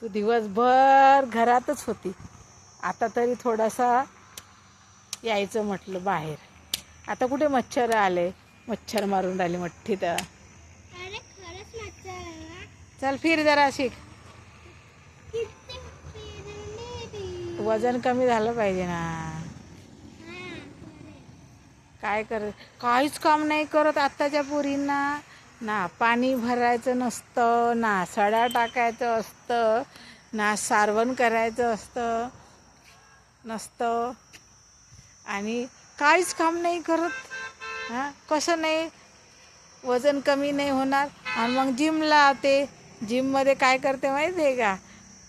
तू दिवसभर घरातच होती, आता तरी थोडासा यायचं म्हटलं बाहेर. आता कुठे मच्छर आले, मच्छर मारून राहिले मठ्ठी तर. अरे खरंच मच्छर आहे ना. चल फिर जरा शिक, किती फिरली ती. वजन कमी झालं पाहिजे ना. काय कर, काहीच काम नाही करत आत्ताच्या पोरींना. ना पाणी भरायचं नसतं, ना सडा टाकायचं असतं, ना सारवण करायचं नसतं, आणि काहीच काम नाही करत. हां, कसं नाही वजन कमी नाही होणार. आणि मग जिम लावते. जिममध्ये काय करते माहिती आहे का?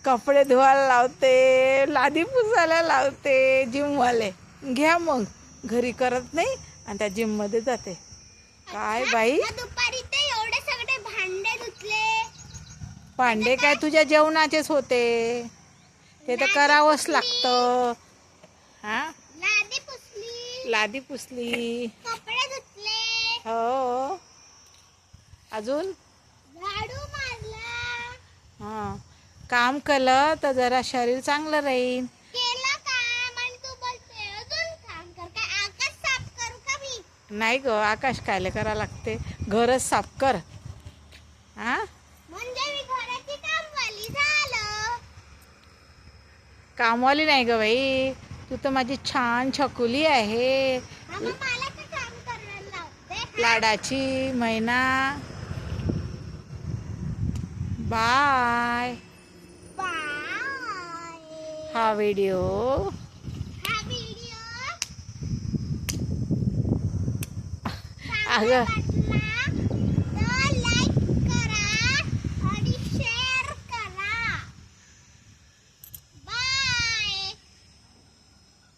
कपडे धुवायला लावते, लादी पुसायला लावते जिमवाले. घ्या मग, घरी करत नाही आणि त्या जिममध्ये जाते. काय बाई, दुपारी ते एवढे सगळे भांडे धुतले. भांडे काय तुझ्या जेवणाचेच होते, ते तर करावंच लागतं. हां, लादी पुसली, लादी पुसली, कपडे धुतले, हो, अजून झाडू मारला. हां, काम केलं तर जरा शरीर चांगलं राहील. केलं काम आणि तू बोलते अजून काम कर. काय आकाश साफ करू का मी? नाही ग, आकाश कायले करा लागते, घरच साफ कर. हां, म्हणजे मी घराची कामवाली झालं. कामवाली नाही ग बाई, तू तर माझी छान छकुली आहे, मग मला तर काम करायला लावते. लाडाची मैना. बाय. बाय. हा व्हिडिओ हा व्हिडिओ अगं चांगला